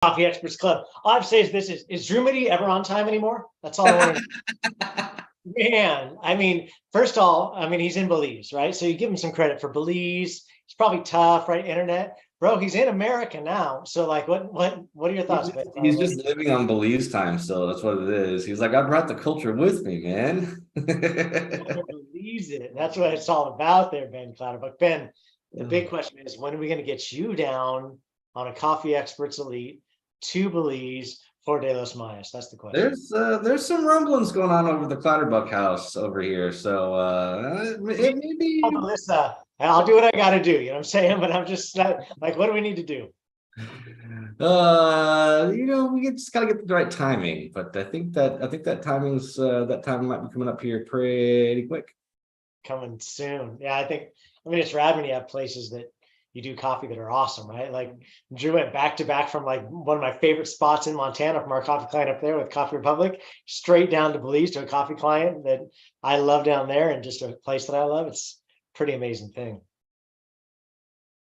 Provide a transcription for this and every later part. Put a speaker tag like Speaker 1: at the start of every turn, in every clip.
Speaker 1: Coffee Experts Club. All I've say is this is Drew Moody ever on time anymore? That's all I want to know. Man, I mean, first of all, I mean, he's in Belize, right? So you give him some credit for Belize. It's probably tough, right? Internet. Bro, he's in America now. So like what are your thoughts, Ben?
Speaker 2: He's just living on Belize time still. That's what it is. He's like, I brought the culture with me, man.
Speaker 1: Believes it. That's what it's all about there, Ben Clatterbuck. Ben, the big question is when are we going to get you down on a Coffee Experts Elite to Belize for De Los Mayas? That's the question.
Speaker 2: There's some rumblings going on over the Clatterbuck house over here. So it may be
Speaker 1: Melissa, I'll do what I got to do. You know what I'm saying? But I'm just like, what do we need to do?
Speaker 2: we just gotta get the right timing. But I think that timing's that time might be coming up here pretty quick.
Speaker 1: Coming soon. Yeah, I mean it's rad when you have places that you do coffee that are awesome, right? Like Drew went back to back from like one of my favorite spots in Montana from our coffee client up there with Coffee Republic, straight down to Belize to a coffee client that I love down there and just a place that I love. It's a pretty amazing thing.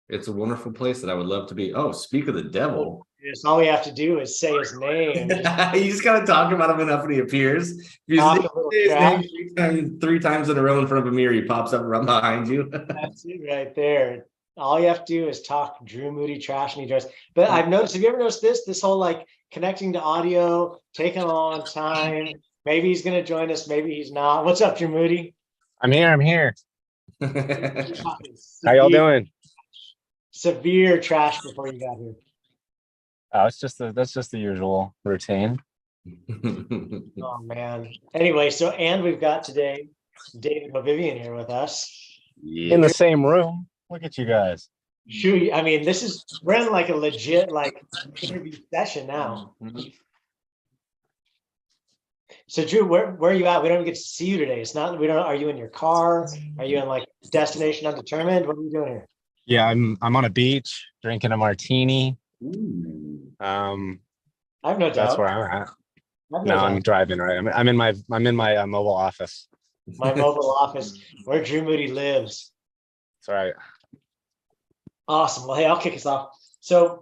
Speaker 2: It's a wonderful place that I would love to be. Oh, speak of the devil.
Speaker 1: Yes, all we have to do is say his name.
Speaker 2: You just gotta talk about him enough when he appears. If you say his name three times in a row in front of a mirror, he pops up right behind you.
Speaker 1: That's it right there. All you have to do is talk Drew Moody trash and he does. But I've noticed, have you ever noticed this whole like connecting to audio, taking a long time? Maybe he's gonna join us, maybe he's not. What's up, Drew Moody?
Speaker 3: I'm here. How y'all doing?
Speaker 1: Severe trash before you got here.
Speaker 3: Oh, that's just the usual routine.
Speaker 1: Oh man. Anyway, and we've got today David Vivian here with us.
Speaker 3: Yeah. In the same room. Look at you guys.
Speaker 1: Shoot, I mean, we're in like a legit like interview session now. So Drew, where are you at? We don't even get to see you today. It's not, are you in your car? Are you in like destination undetermined? What are you doing here?
Speaker 3: Yeah, I'm on a beach drinking a martini.
Speaker 1: Ooh. I have no doubt.
Speaker 3: That's where I'm at. No, I'm driving, right? I'm in my mobile office.
Speaker 1: My mobile office where Drew Moody lives.
Speaker 3: That's right.
Speaker 1: Awesome. Well, hey, I'll kick us off. So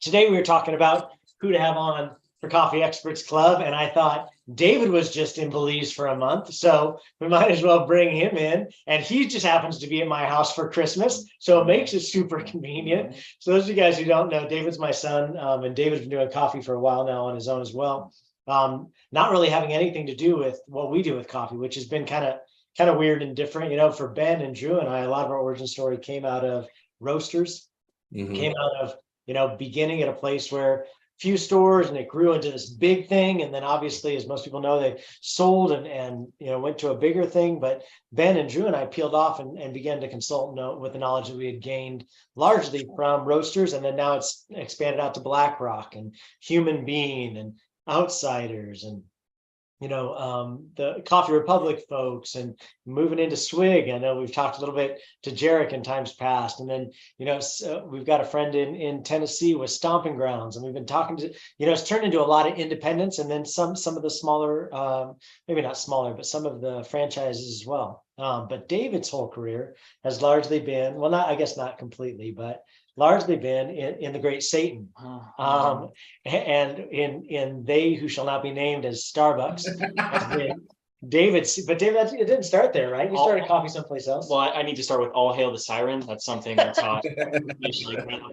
Speaker 1: today we were talking about who to have on for Coffee Experts Club, and I thought David was just in Belize for a month, so we might as well bring him in. And he just happens to be at my house for Christmas, so it makes it super convenient. So those of you guys who don't know, David's my son, and David's been doing coffee for a while now on his own as well. Not really having anything to do with what we do with coffee, which has been kind of weird and different. You know, for Ben and Drew and I, a lot of our origin story came out of roasters, came out of, beginning at a place where few stores and it grew into this big thing. And then obviously, as most people know, they sold and went to a bigger thing. But Ben and Drew and I peeled off and began to consult with the knowledge that we had gained largely from roasters. And then now it's expanded out to BlackRock and Human Bean and Outsiders and the Coffee Republic folks and moving into Swig. I know we've talked a little bit to Jarek in times past. And then, we've got a friend in Tennessee with Stomping Grounds. And we've been talking to, it's turned into a lot of independents and then some of the smaller, maybe not smaller, but some of the franchises as well. But David's whole career has largely been, well, not completely, but largely been in the Great Satan, and in They Who Shall Not Be Named as Starbucks. David, it didn't start there, right? You started coffee someplace else.
Speaker 4: Well, I need to start with All Hail the Siren. That's something that's hot.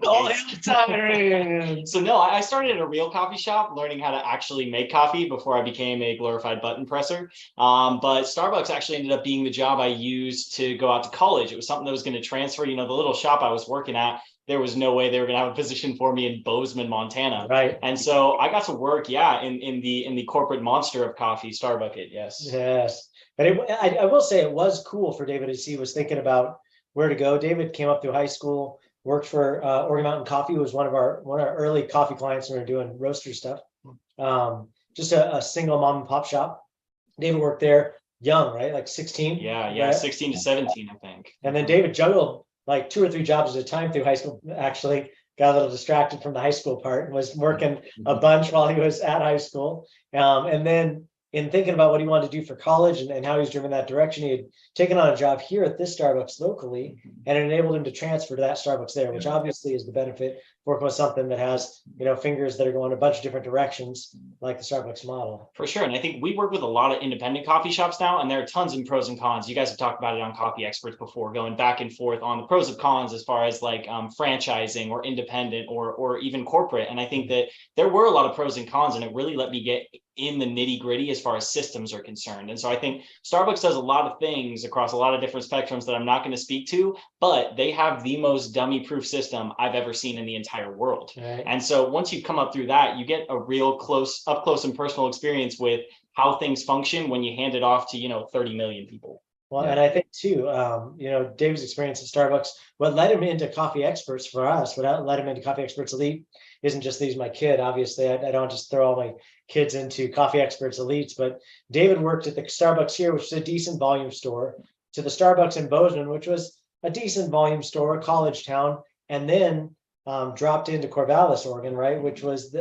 Speaker 1: All Hail the Siren.
Speaker 4: So no, I started at a real coffee shop, learning how to actually make coffee before I became a glorified button presser. But Starbucks actually ended up being the job I used to go out to college. It was something that was going to transfer. The little shop I was working at, there was no way they were going to have a position for me in Bozeman, Montana.
Speaker 1: Right.
Speaker 4: And so I got to work, in the corporate monster of coffee, Starbucks. Yes.
Speaker 1: Yes. But I will say it was cool for David as he was thinking about where to go. David came up through high school, worked for Oregon Mountain Coffee, was one of our early coffee clients when we were doing roaster stuff. Just a single mom and pop shop. David worked there young, right? Like 16.
Speaker 4: Yeah, right? 16 to 17, I think.
Speaker 1: And then David juggled like 2 or 3 jobs at a time through high school. Actually got a little distracted from the high school part and was working a bunch while he was at high school. And then in thinking about what he wanted to do for college and how he's driven that direction, he had taken on a job here at this Starbucks locally, and it enabled him to transfer to that Starbucks there, which obviously is the benefit working with something that has, fingers that are going a bunch of different directions, like the Starbucks model.
Speaker 4: For sure. And I think we work with a lot of independent coffee shops now, and there are tons of pros and cons. You guys have talked about it on Coffee Experts before, going back and forth on the pros and cons as far as like franchising or independent or even corporate. And I think that there were a lot of pros and cons, and it really let me get in the nitty gritty as far as systems are concerned. And so I think Starbucks does a lot of things across a lot of different spectrums that I'm not going to speak to, but they have the most dummy proof system I've ever seen in the entire world.
Speaker 1: Right.
Speaker 4: And so once you come up through that, you get a real up close and personal experience with how things function when you hand it off to, 30 million people.
Speaker 1: Well, and I think too, Dave's experience at Starbucks, what led him into Coffee Experts for us, what led him into Coffee Experts Elite isn't just he's my kid. Obviously, I don't just throw all my kids into Coffee Experts Elites, but David worked at the Starbucks here, which is a decent volume store, to the Starbucks in Bozeman, which was a decent volume store, a college town, and then dropped into Corvallis, Oregon, right? Which was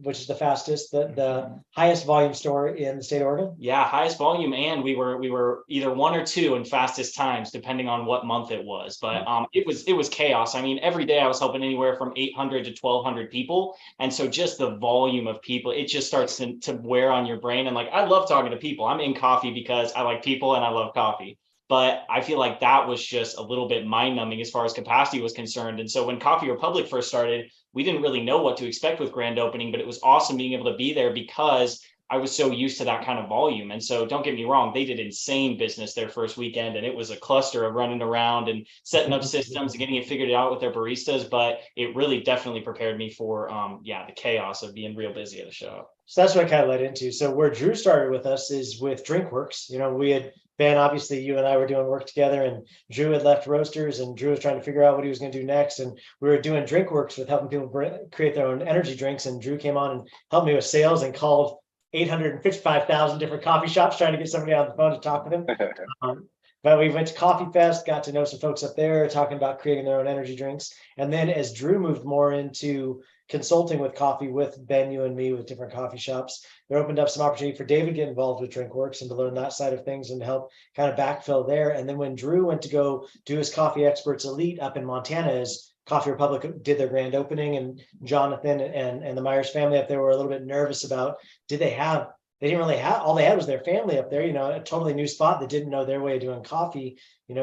Speaker 1: which is the fastest, the highest volume store in the state of Oregon.
Speaker 4: Yeah, highest volume, and we were either one or two in fastest times, depending on what month it was. But it was chaos. I mean, every day I was helping anywhere from 800 to 1,200 people, and so just the volume of people, it just starts to wear on your brain. And like, I love talking to people. I'm in coffee because I like people and I love coffee. But I feel like that was just a little bit mind-numbing as far as capacity was concerned. And so when Coffee Republic first started, we didn't really know what to expect with grand opening, but it was awesome being able to be there because I was so used to that kind of volume. And so don't get me wrong, they did insane business their first weekend, and it was a cluster of running around and setting up systems and getting it figured out with their baristas. But it really definitely prepared me for, the chaos of being real busy at the show.
Speaker 1: So that's what I kind of led into. So where Drew started with us is with DrinkWorks. We had been, obviously, you and I were doing work together, and Drew had left Roasters, and Drew was trying to figure out what he was going to do next. And we were doing DrinkWorks with helping people create their own energy drinks. And Drew came on and helped me with sales and called 855,000 different coffee shops trying to get somebody on the phone to talk with him. But we went to Coffee Fest, got to know some folks up there talking about creating their own energy drinks. And then as Drew moved more into consulting with coffee with Ben, you and me, with different coffee shops, there opened up some opportunity for David to get involved with DrinkWorks and to learn that side of things and to help kind of backfill there. And then when Drew went to go do his Coffee Experts Elite up in Montana, as Coffee Republic did their grand opening, and Jonathan and the Myers family up there were a little bit nervous about, they didn't really have, all they had was their family up there, a totally new spot that didn't know their way of doing coffee.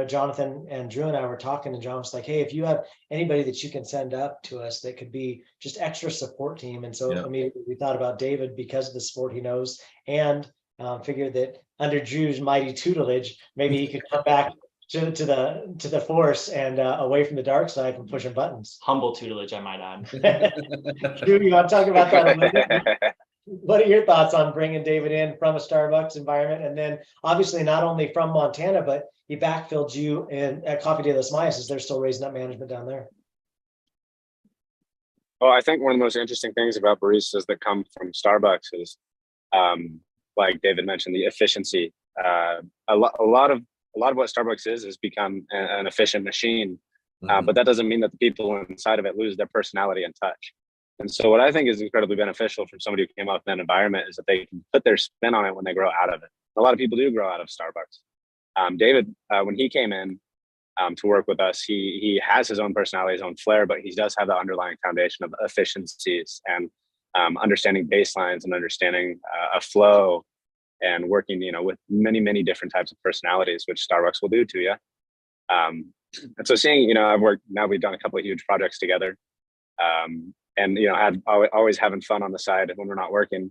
Speaker 1: Jonathan and Drew and I were talking, and John was like, hey, if you have anybody that you can send up to us that could be just extra support team. And so immediately we thought about David because of the sport he knows, and figured that under Drew's mighty tutelage, maybe he could come back to the force and away from the dark side from pushing buttons.
Speaker 4: Humble tutelage, I might add.
Speaker 1: Drew, you want to talk about that a little bit? What are your thoughts on bringing David in from a Starbucks environment, and then obviously not only from Montana, but he backfilled you at Coffee de los Mayas as they're still raising up management down there?
Speaker 3: Well, I think one of the most interesting things about baristas that come from Starbucks is, like David mentioned, the efficiency. A lot of what Starbucks is become an efficient machine, but that doesn't mean that the people inside of it lose their personality and touch. And so what I think is incredibly beneficial from somebody who came up in that environment is that they can put their spin on it when they grow out of it. A lot of people do grow out of Starbucks. David, when he came in to work with us, he has his own personality, his own flair, but he does have the underlying foundation of efficiencies and understanding baselines and understanding a flow and working, with many, many different types of personalities, which Starbucks will do to you. And so seeing, we've done a couple of huge projects together. And always having fun on the side when we're not working.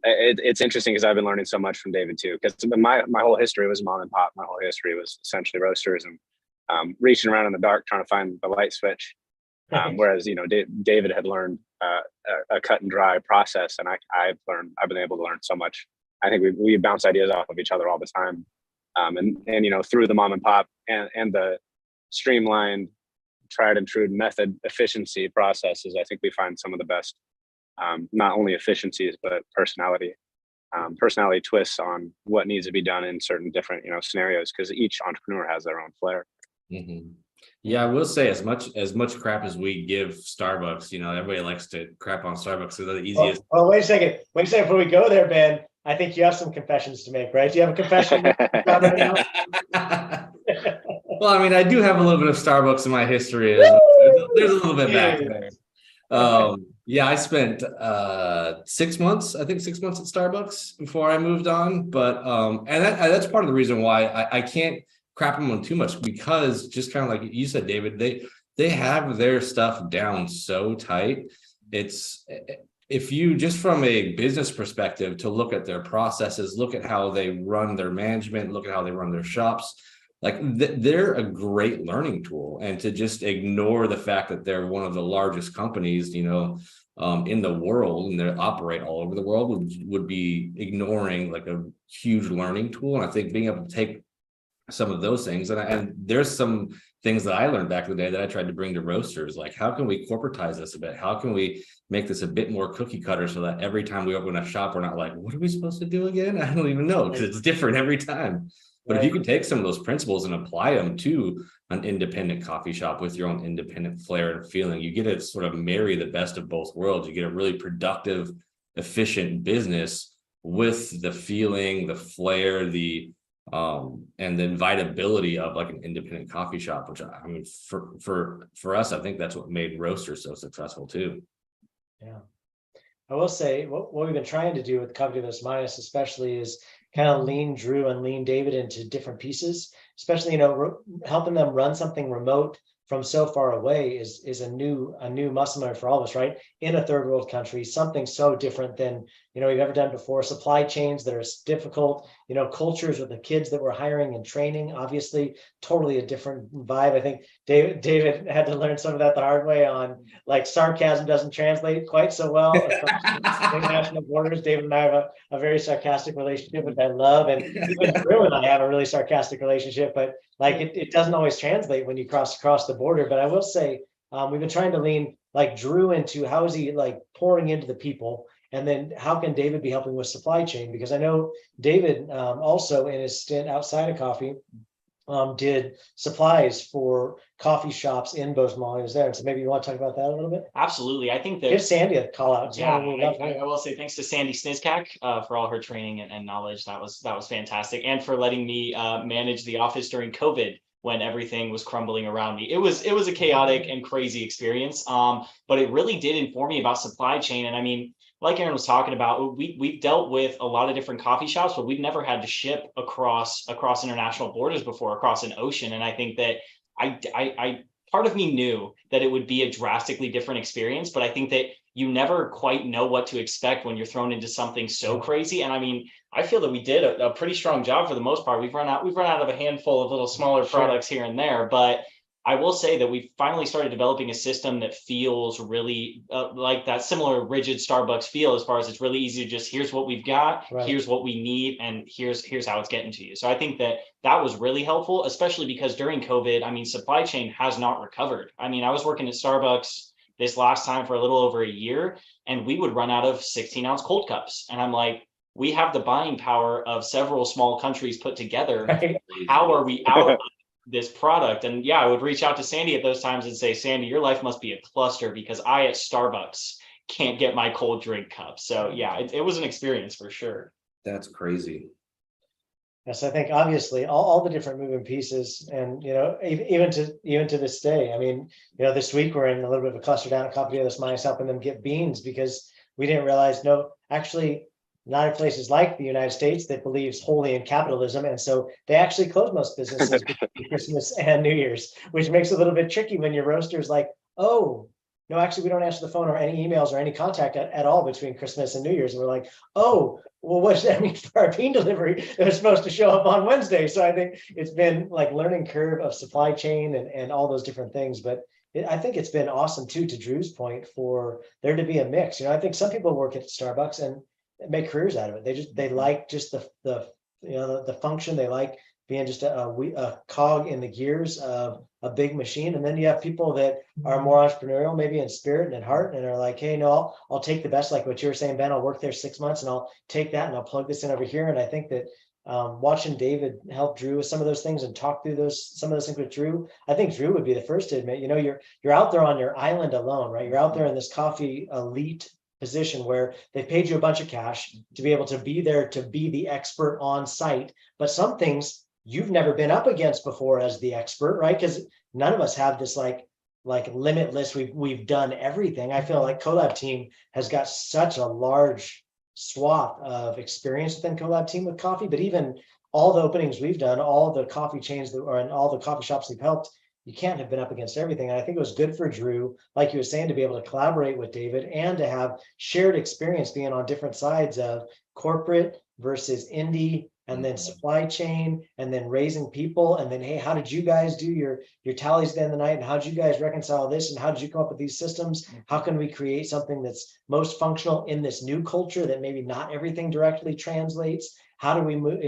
Speaker 3: It's interesting because I've been learning so much from David too. Because my whole history was mom and pop. My whole history was essentially Roasters and reaching around in the dark trying to find the light switch. Whereas David had learned a cut and dry process, and I've been able to learn so much. I think we bounce ideas off of each other all the time, and through the mom and pop and the streamlined, tried and true method efficiency processes, I think we find some of the best, not only efficiencies, but personality twists on what needs to be done in certain different, scenarios, because each entrepreneur has their own flair.
Speaker 2: Mm-hmm. Yeah, I will say as much crap as we give Starbucks, everybody likes to crap on Starbucks. So the easiest.
Speaker 1: Well, wait a second. Before we go there, Ben, I think you have some confessions to make, right? Do you have a confession?
Speaker 2: Well, I do have a little bit of Starbucks in my history as there's a little bit back there. Yeah, I spent 6 months, I think 6 months at Starbucks before I moved on. But and that's part of the reason why I can't crap them on too much, because just kind of like you said, David, they have their stuff down so tight. It's, if you just from a business perspective to look at their processes, look at how they run their management, look at how they run their shops, like they're a great learning tool. And to just ignore the fact that they're one of the largest companies, in the world, and they operate all over the world, would be ignoring like a huge learning tool. And I think being able to take some of those things, and there's some things that I learned back in the day that I tried to bring to roasters, like how can we corporatize this a bit? How can we make this a bit more cookie cutter so that every time we open a shop, we're not like, what are we supposed to do again? I don't even know, because it's different every time. But if you can take some of those principles and apply them to an independent coffee shop with your own independent flair and feeling, you get to sort of marry the best of both worlds. You get a really productive, efficient business with the feeling, the flair, and the invitability of like an independent coffee shop, which I mean, for us, I think that's what made Roasters so successful too.
Speaker 1: Yeah. I will say what we've been trying to do with Coffee to Los Mayas, especially, is kind of lean Drew and lean David into different pieces, especially, helping them run something remote from so far away is a new muscle memory for all of us, right? In a third world country, something so different than we've ever done before. Supply chains that are difficult, cultures with the kids that we're hiring and training, obviously totally a different vibe. I think David had to learn some of that the hard way on, like, sarcasm doesn't translate quite so well across international borders. David and I have a very sarcastic relationship, which I love, and even Drew and I have a really sarcastic relationship, but like it doesn't always translate when you cross across the border. But I will say, we've been trying to lean like Drew into how is he like pouring into the people, and then how can David be helping with supply chain? Because I know David also in his stint outside of coffee did supplies for coffee shops in Bozeman while he was there. And so maybe you want to talk about that a little bit?
Speaker 4: Absolutely. I think that
Speaker 1: give Sandy a call out.
Speaker 4: Yeah, I will say thanks to Sandy Snizkak for all her training and knowledge. That was fantastic, and for letting me manage the office during COVID when everything was crumbling around me. It was a chaotic and crazy experience, but it really did inform me about supply chain. And I mean, like Aaron was talking about, we've dealt with a lot of different coffee shops, but we've never had to ship across international borders before, across an ocean. And I think that I part of me knew that it would be a drastically different experience, but I think that you never quite know what to expect when you're thrown into something so crazy. And I mean, I feel that we did a pretty strong job for the most part. We've run out of a handful of little smaller products here and there, but I will say that we've finally started developing a system that feels really like that similar rigid Starbucks feel, as far as it's really easy to just, here's what we've got, here's what we need, and here's how it's getting to you. So I think that was really helpful, especially because during COVID, I mean, supply chain has not recovered. I mean, I was working at Starbucks this last time for a little over a year, and we would run out of 16-ounce cold cups. And I'm like, we have the buying power of several small countries put together. How are we out of this product? And yeah, I would reach out to Sandy at those times and say, Sandy, your life must be a cluster, because I at Starbucks can't get my cold drink cup. So yeah, it was an experience for sure.
Speaker 2: That's crazy.
Speaker 1: Yes, I think obviously all the different moving pieces, and even to this day. I mean, this week we're in a little bit of a cluster down at Coffee de los Mayas, helping them get beans, because we didn't realize, actually, not in places like the United States that believes wholly in capitalism, and so they actually close most businesses between Christmas and New Year's, which makes it a little bit tricky when your roaster's like, oh, no, actually, we don't answer the phone or any emails or any contact at all between Christmas and New Year's. And we're like, oh, well, what does that mean for our bean delivery? They're supposed to show up on Wednesday. So I think it's been like learning curve of supply chain and all those different things. But I think it's been awesome too, to Drew's point, for there to be a mix. I think some people work at Starbucks and make careers out of it. They like just the function. They like being just a cog in the gears of a big machine. And then you have people that are more entrepreneurial, maybe in spirit and in heart, and are like, hey, no, I'll take the best, like what you were saying, Ben. I'll work there 6 months and I'll take that and I'll plug this in over here. And I think that watching David help Drew with some of those things and talk through some of those things with Drew, I think Drew would be the first to admit, you're out there on your island alone, right? You're out there in this coffee elite position where they paid you a bunch of cash to be able to be there, to be the expert on site. But some things you've never been up against before as the expert, right? Because none of us have this like like limitless. We've done everything. I feel like Collab Team has got such a large swath of experience within Collab Team with coffee, but even all the openings we've done, all the coffee chains that are in all the coffee shops we've helped, you can't have been up against everything. And I think it was good for Drew, like you were saying, to be able to collaborate with David and to have shared experience being on different sides of corporate versus indie, and then supply chain, and then raising people. And then, hey, how did you guys do your tallies at the end of the night? And how did you guys reconcile this? And how did you come up with these systems? How can we create something that's most functional in this new culture that maybe not everything directly translates? How do we move,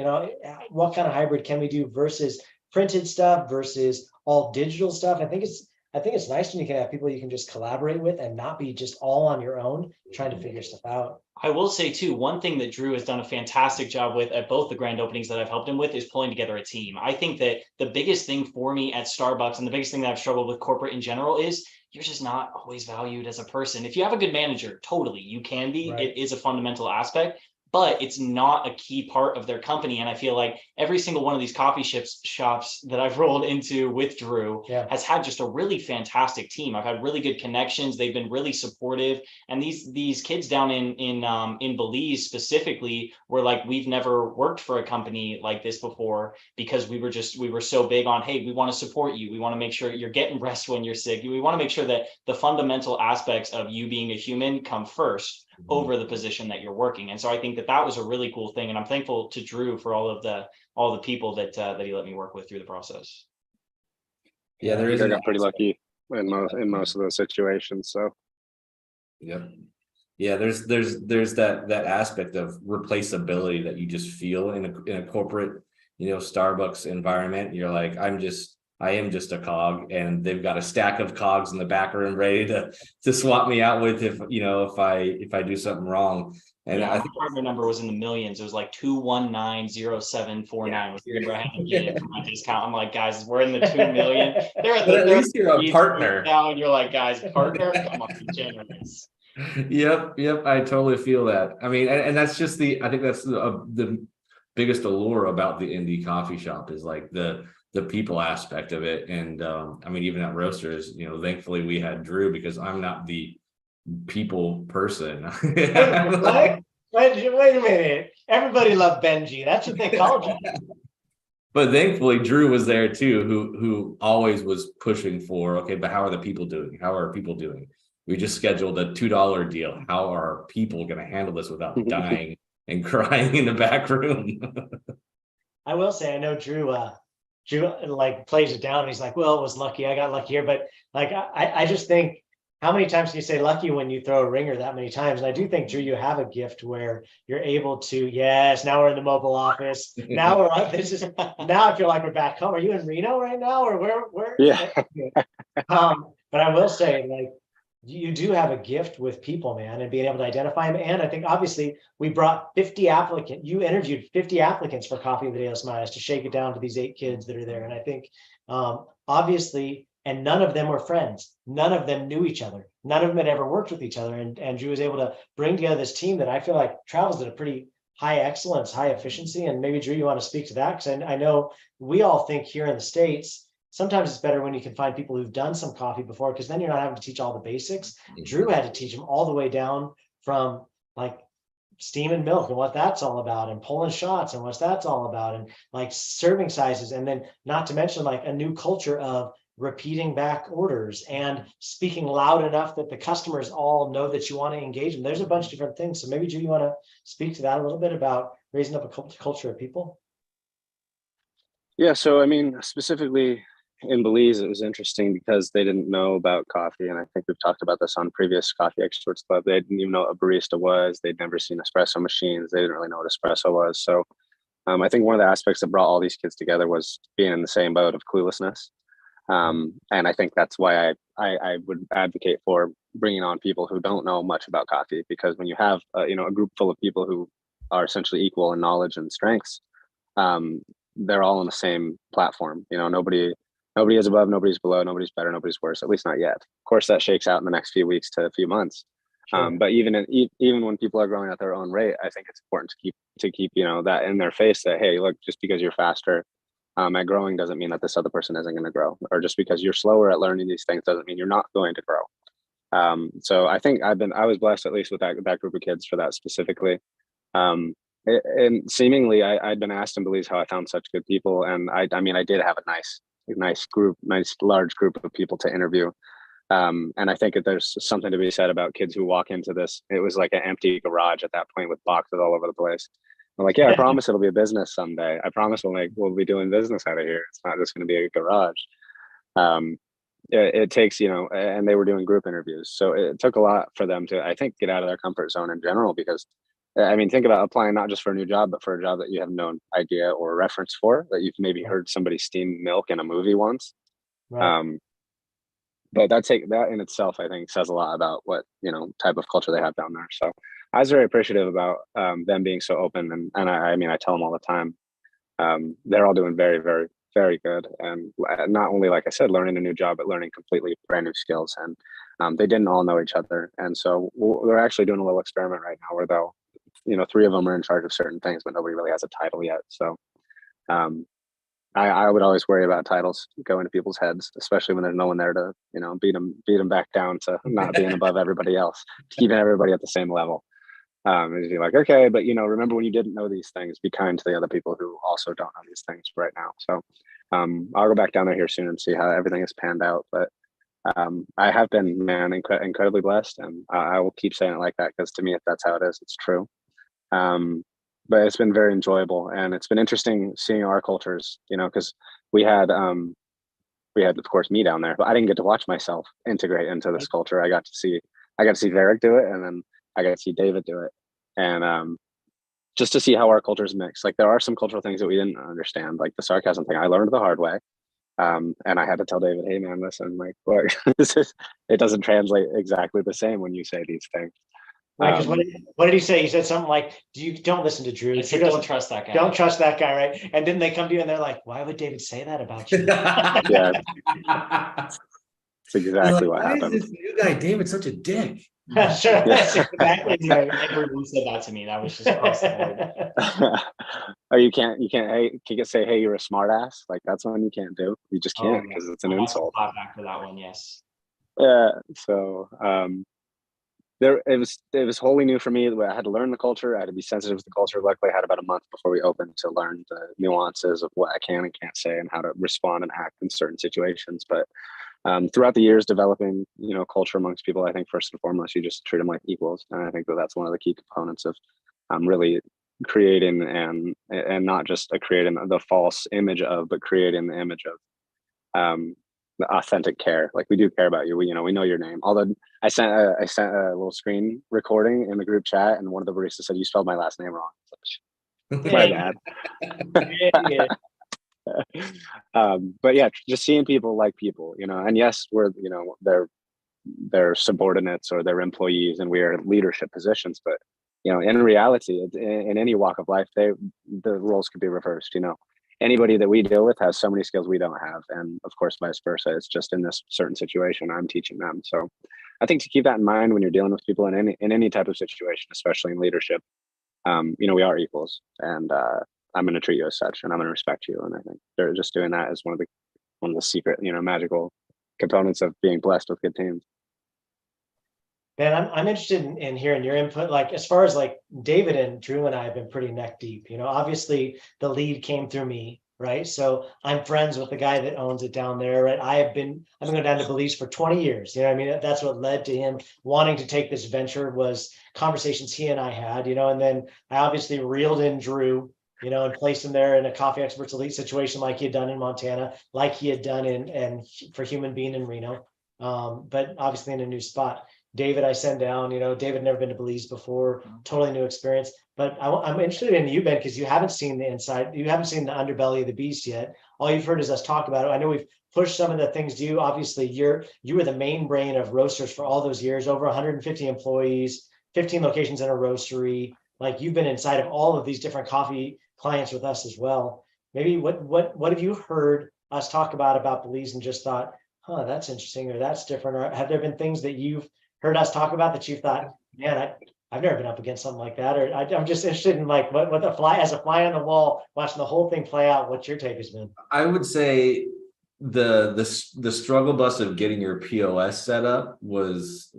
Speaker 1: what kind of hybrid can we do versus printed stuff versus all digital stuff? I think it's nice when you can have people you can just collaborate with and not be just all on your own trying to figure stuff out.
Speaker 4: I will say too, one thing that Drew has done a fantastic job with at both the grand openings that I've helped him with is pulling together a team. I think that the biggest thing for me at Starbucks, and the biggest thing that I've struggled with corporate in general, is you're just not always valued as a person. If you have a good manager, totally, you can be.
Speaker 1: Right.
Speaker 4: It is a fundamental aspect, but it's not a key part of their company. And I feel like every single one of these coffee shops that I've rolled into with Drew has had just a really fantastic team. I've had really good connections. They've been really supportive. And these kids down in Belize specifically were like, we've never worked for a company like this before, because we were so big on, hey, we want to support you. We want to make sure you're getting rest when you're sick. We want to make sure that the fundamental aspects of you being a human come first over the position that you're working. And so I think that was a really cool thing. And I'm thankful to Drew for all the people that he let me work with through the process.
Speaker 2: Yeah, there is.
Speaker 3: I got pretty lucky in most of those situations. So
Speaker 2: Yep. Yeah, there's that aspect of replaceability that you just feel in a corporate, Starbucks environment. You're like, I am just a cog, and they've got a stack of cogs in the back room ready to swap me out with if I do something wrong. And
Speaker 4: yeah,
Speaker 2: I
Speaker 4: think my partner number was in the millions. It was like 2190749 was the number I had to get for my discount. I'm like, guys, we're in the 2 million.
Speaker 2: But at least you're a partner
Speaker 4: now, and you're like, guys, partner, come on, be generous.
Speaker 2: Yep, I totally feel that. I mean, and that's just I think that's the biggest allure about the indie coffee shop is like the people aspect of it. And I mean, even at Roasters, thankfully we had Drew, because I'm not the people person.
Speaker 1: Wait a minute. Everybody loved Benji. That's what they called you.
Speaker 2: But thankfully Drew was there too, who always was pushing for, okay, but how are the people doing? How are people doing? We just scheduled a $2 deal. How are people going to handle this without dying and crying in the back room?
Speaker 1: I will say, I know Drew like plays it down. He's like, well, it was lucky. I got lucky here. But like, I just think, how many times can you say lucky when you throw a ringer that many times? And I do think, Drew, you have a gift where you're able to, yes, now we're in the mobile office. Now now I feel like we're back home. Are you in Reno right now, or where?
Speaker 3: Yeah.
Speaker 1: But I will say, like, you do have a gift with people, man, and being able to identify them. And I think obviously we brought 50 applicants. You interviewed 50 applicants for Coffee of the Day Los Mayas to shake it down to these 8 kids that are there. And I think obviously, and none of them were friends. None of them knew each other. None of them had ever worked with each other. And Drew was able to bring together this team that I feel like travels at a pretty high excellence, high efficiency. And maybe, Drew, you want to speak to that? Because I know we all think here in the States, sometimes it's better when you can find people who've done some coffee before, because then you're not having to teach all the basics. Drew had to teach them all the way down from like steam and milk and what that's all about, and pulling shots and what that's all about, and like serving sizes. And then not to mention like a new culture of repeating back orders and speaking loud enough that the customers all know that you want to engage them. There's a bunch of different things. So maybe, Drew, you want to speak to that a little bit about raising up a culture of people?
Speaker 3: Yeah. So, I mean, specifically in Belize, it was interesting because they didn't know about coffee. And I think we've talked about this on previous Coffee Experts Club. They didn't even know what a barista was. They'd never seen espresso machines. They didn't really know what espresso was. So I think one of the aspects that brought all these kids together was being in the same boat of cluelessness. And I think that's why I would advocate for bringing on people who don't know much about coffee, because when you have a group full of people who are essentially equal in knowledge and strengths, they're all on the same platform. Nobody is above, nobody's below, nobody's better, nobody's worse, at least not yet. Of course, that shakes out in the next few weeks to a few months. Sure. But even when people are growing at their own rate, I think it's important to keep that in their face that, hey, look, just because you're faster At growing doesn't mean that this other person isn't going to grow, or just because you're slower at learning these things doesn't mean you're not going to grow. So I think I was blessed at least with that group of kids for that specifically. And seemingly I'd been asked in Belize how I found such good people. And I mean, I did have a nice large group of people to interview. And I think that there's something to be said about kids who walk into this. It was like an empty garage at that point with boxes all over the place. I'm like, yeah, I promise it'll be a business someday. I promise we'll be doing business out of here. It's not just going to be a garage. It takes, and they were doing group interviews. So it took a lot for them to, I think, get out of their comfort zone in general, because I mean, think about applying not just for a new job, but for a job that you have no idea or reference for, that you've maybe heard somebody steam milk in a movie once. Right. But that in itself, I think, says a lot about what, type of culture they have down there. So I was very appreciative about them being so open. And I mean, I tell them all the time, they're all doing very, very, very good. And not only, like I said, learning a new job, but learning completely brand new skills. And they didn't all know each other. And so we're actually doing a little experiment right now where they'll, 3 of them are in charge of certain things, but nobody really has a title yet. So I would always worry about titles going to people's heads, especially when there's no one there to, beat them back down to not being above everybody else, keeping everybody at the same level. It'd be like, okay, but remember when you didn't know these things, be kind to the other people who also don't know these things right now. So I'll go back down there here soon and see how everything has panned out. But I have been, man, incredibly blessed, and I will keep saying it like that, because to me, if that's how it is, it's true. But it's been very enjoyable, and it's been interesting seeing our cultures, because we had, of course, me down there, but I didn't get to watch myself integrate into this culture. I got to see Varric do it, and then I got to see David do it, and just to see how our cultures mix. Like, there are some cultural things that we didn't understand, like the sarcasm thing. I learned the hard way, and I had to tell David, "Hey, man, listen, like, look, it doesn't translate exactly the same when you say these things."
Speaker 1: Right, because what did he say? He said something like, don't listen to Drew.
Speaker 4: Don't trust that guy.
Speaker 1: Don't trust that guy, right? And then they come to you and they're like, why would David say that about you?
Speaker 3: Yeah. That's exactly what happened.
Speaker 2: Why is this new guy, David, such a dick?
Speaker 1: Sure, that's exactly right.
Speaker 4: Everyone said that to me. That was just across the board.
Speaker 3: Oh, you can't say, hey, you're a smart ass. Like, that's one you can't do. You just can't, because it's an insult.
Speaker 4: Back for that one, yes.
Speaker 3: Yeah. So it was wholly new for me. I had to learn the culture. I had to be sensitive to the culture. Luckily, I had about a month before we opened to learn the nuances of what I can and can't say and how to respond and act in certain situations. But throughout the years developing, culture amongst people, I think first and foremost, you just treat them like equals. And I think that's one of the key components of really creating and not just creating the false image of, but creating the image of the authentic care. Like, we do care about you. We know your name. Although I sent a little screen recording in the group chat, and one of the baristas said, "You spelled my last name wrong." My bad. But yeah, just seeing people like people, and yes, we're, they're subordinates or they're employees, and we are in leadership positions. But in reality, in any walk of life, the roles could be reversed. Anybody that we deal with has so many skills we don't have, and of course vice versa. It's just in this certain situation I'm teaching them. So I think to keep that in mind when you're dealing with people in any type of situation, especially in leadership, we are equals, and I'm going to treat you as such, and I'm going to respect you. And I think they're just doing that as one of the secret, magical components of being blessed with good teams.
Speaker 1: Ben, I'm interested in hearing your input. Like, as far as like David and Drew and I have been pretty neck deep. Obviously the lead came through me, right? So I'm friends with the guy that owns it down there, right? I've been going down to Belize for 20 years. That's what led to him wanting to take this venture, was conversations he and I had. And then I obviously reeled in Drew, and placed him there in a Coffee Experts Elite situation, like he had done in Montana, like he had done in for Human Bean in Reno, but obviously in a new spot. David, I sent down, David never been to Belize before, totally new experience. But I'm interested in you, Ben, because you haven't seen the inside, you haven't seen the underbelly of the beast yet. All you've heard is us talk about it. I know we've pushed some of the things to you. Obviously, you were the main brain of Roasters for all those years, over 150 employees, 15 locations in a roastery. Like, you've been inside of all of these different coffee clients with us as well. Maybe what have you heard us talk about Belize and just thought, that's interesting, or that's different? Or have there been things that you've heard us talk about that you thought, man, I've never been up against something like that, or I'm just interested in like what the fly as a fly on the wall, watching the whole thing play out. What your take has been?
Speaker 2: I would say the struggle bus of getting your POS set up was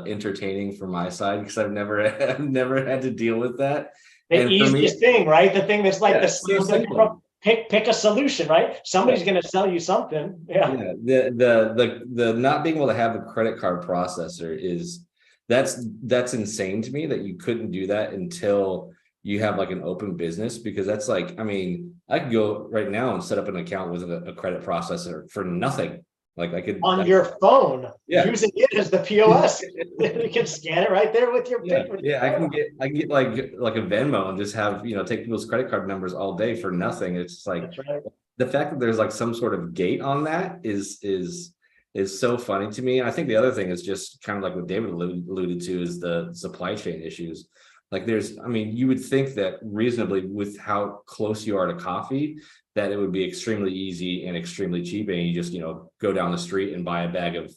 Speaker 2: entertaining for my side because I've never I've never had to deal with that.
Speaker 1: The
Speaker 2: And for me,
Speaker 1: easiest thing, right? The thing that's like
Speaker 2: yeah,
Speaker 1: the
Speaker 2: it's so simple.
Speaker 1: pick a solution, right? Somebody's going to sell you something. Yeah.
Speaker 2: Yeah, the not being able to have a credit card processor is that's insane to me that you couldn't do that until you have like an open business, because that's like, I mean, I could go right now and set up an account with a credit processor for nothing. Like I could
Speaker 1: On your phone,
Speaker 2: Yeah.
Speaker 1: using it as the POS. You can scan it right there with your
Speaker 2: I can get like a Venmo and just have, take people's credit card numbers all day for nothing. It's like
Speaker 1: That's right.
Speaker 2: the fact that there's like some sort of gate on that is so funny to me. I think the other thing is just kind of like what David alluded to is the supply chain issues. Like I mean, you would think that reasonably with how close you are to coffee, that it would be extremely easy and extremely cheap. And you just, go down the street and buy a bag of,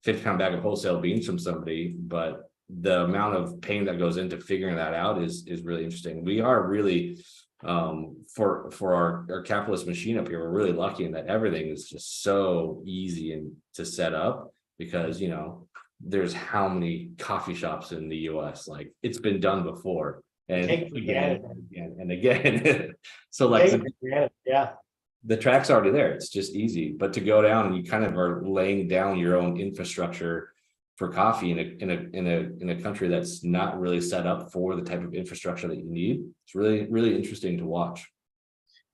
Speaker 2: 50-pound bag of wholesale beans from somebody. But the amount of pain that goes into figuring that out is really interesting. We are really, for our capitalist machine up here, we're really lucky in that everything is just so easy and to set up because, there's how many coffee shops in the US, like it's been done before and
Speaker 1: Take it for
Speaker 2: again
Speaker 1: granted.
Speaker 2: and again. So like
Speaker 1: Take it for granted. Yeah.
Speaker 2: the track's already there, it's just easy. But to go down and you kind of are laying down your own infrastructure for coffee in a country that's not really set up for the type of infrastructure that you need. It's really, really interesting to watch.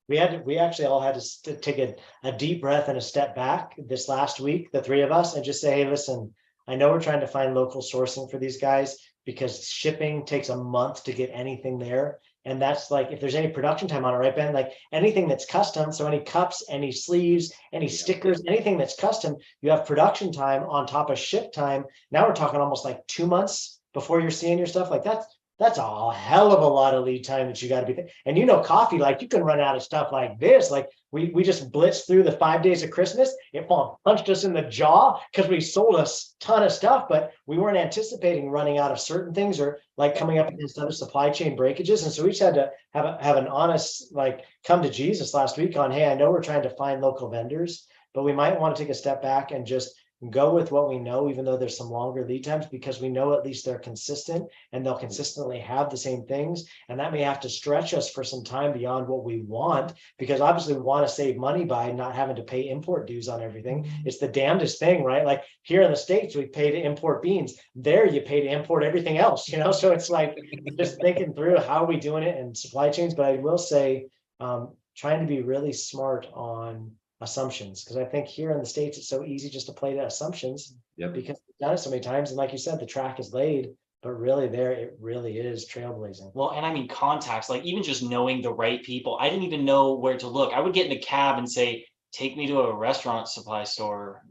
Speaker 1: We actually all had to take a deep breath and a step back this last week, the three of us, and just say, hey, listen, I know we're trying to find local sourcing for these guys because shipping takes a month to get anything there. And that's like, if there's any production time on it, right, Ben? Like anything that's custom, so any cups, any sleeves, any stickers, anything that's custom, you have production time on top of ship time. Now we're talking almost like 2 months before you're seeing your stuff. Like that's a hell of a lot of lead time that you got to be. And coffee, like you can run out of stuff like this. Like we just blitzed through the 5 days of Christmas. It punched us in the jaw because we sold a ton of stuff, but we weren't anticipating running out of certain things or like coming up against other supply chain breakages. And so we just had to have an honest, like, come to Jesus last week on, hey, I know we're trying to find local vendors, but we might want to take a step back and just go with what we know, even though there's some longer lead times, because we know at least they're consistent and they'll consistently have the same things. And that may have to stretch us for some time beyond what we want, because obviously we want to save money by not having to pay import dues on everything. It's the damnedest thing, right? Like here in the States, we pay to import beans. There you pay to import everything else, So it's like just thinking through how are we doing it and supply chains. But I will say, trying to be really smart on assumptions, because I think here in the States it's so easy just to play to assumptions.
Speaker 2: Yep.
Speaker 1: Because we've done it so many times, and like you said, the track is laid, but really there it really is trailblazing.
Speaker 4: Well, and I mean contacts, like even just knowing the right people. I didn't even know where to look. I would get in a cab and say, take me to a restaurant supply store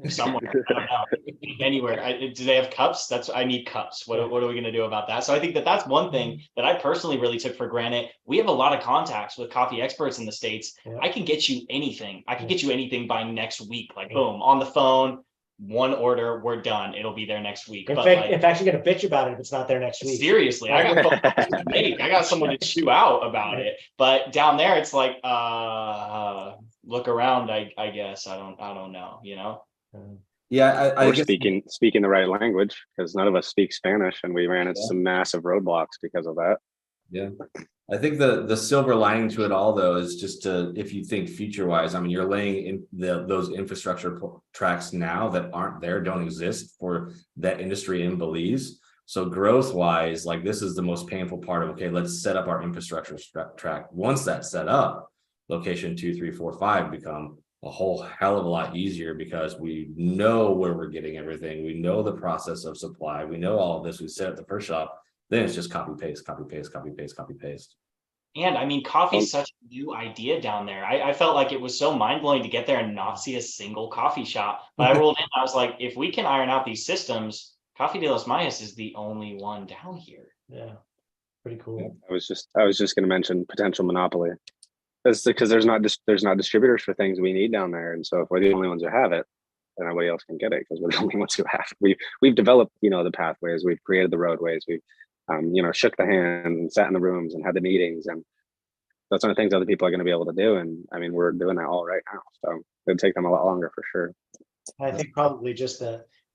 Speaker 4: somewhere. I don't know, anywhere. Do they have cups? I need cups. What are we going to do about that? So I think that's one thing that I personally really took for granted. We have a lot of contacts with coffee experts in the States.
Speaker 1: Yeah.
Speaker 4: I can get you anything. I can get you anything by next week. Like boom, on the phone, one order, we're done. It'll be there next week.
Speaker 1: In fact, you're going to bitch about it if it's not there next week.
Speaker 4: Seriously, I got someone to chew out about it. But down there, it's like, look around. I guess I don't know.
Speaker 2: Yeah, I
Speaker 3: We're
Speaker 2: guess
Speaker 3: speaking the right language, because none of us speak Spanish, and we ran into some massive roadblocks because of that.
Speaker 2: Yeah, I think the silver lining to it all, though, is just if you think future wise, I mean, you're laying in those infrastructure tracks now that aren't there, don't exist for that industry in Belize. So growth wise, like this is the most painful part of, okay, let's set up our infrastructure track. Once that's set up, location 2, 3, 4, 5 become a whole hell of a lot easier, because we know where we're getting everything. We know the process of supply. We know all of this. We set up the first shop. Then it's just copy, paste, copy, paste, copy, paste, copy, paste.
Speaker 4: And I mean, coffee is such a new idea down there. I felt like it was so mind blowing to get there and not see a single coffee shop. But I rolled in, I was like, if we can iron out these systems, Coffee de los Mayas is the only one down here.
Speaker 1: Yeah, pretty cool.
Speaker 3: I was just going to mention potential monopoly. That's because there's not distributors for things we need down there, and so if we're the only ones who have it, and nobody else can get it because we're the only ones who have. We've developed, the pathways, we've created the roadways, we've shook the hand and sat in the rooms and had the meetings, and that's one of the things other people are going to be able to do. And I mean, we're doing that all right now, so it'd take them a lot longer for sure.
Speaker 1: I think probably just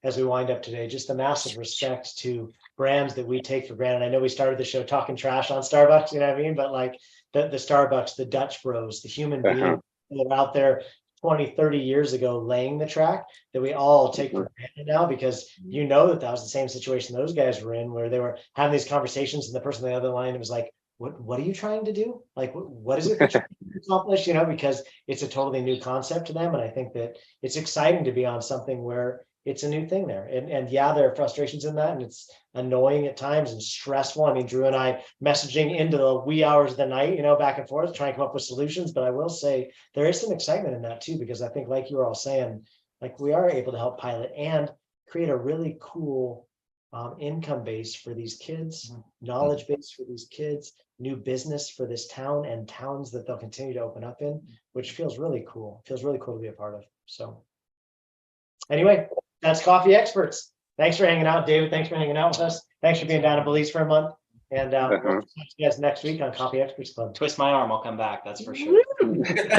Speaker 1: as we wind up today, just the massive respect to brands that we take for granted. I know we started the show talking trash on Starbucks, you know what I mean? But like the Starbucks, the Dutch Bros, the human beings that are out there 20, 30 years ago laying the track that we all take for granted now, because that was the same situation those guys were in, where they were having these conversations and the person on the other line was like, what are you trying to do? Like, what is it that you're trying to accomplish? Because it's a totally new concept to them. And I think that it's exciting to be on something where it's a new thing there. And yeah, there are frustrations in that, and it's annoying at times and stressful. I mean, Drew and I messaging into the wee hours of the night, back and forth, trying to come up with solutions. But I will say there is some excitement in that too, because I think, like you were all saying, like we are able to help pilot and create a really cool income base for these kids, knowledge base for these kids, new business for this town and towns that they'll continue to open up in, which feels really cool. Feels really cool to be a part of. So anyway, that's Coffee Experts. Thanks for hanging out, David. Thanks for hanging out with us. Thanks for being down in Belize for a month. And we'll talk to you guys next week on Coffee Experts Club.
Speaker 4: Twist my arm, I'll come back. That's for sure.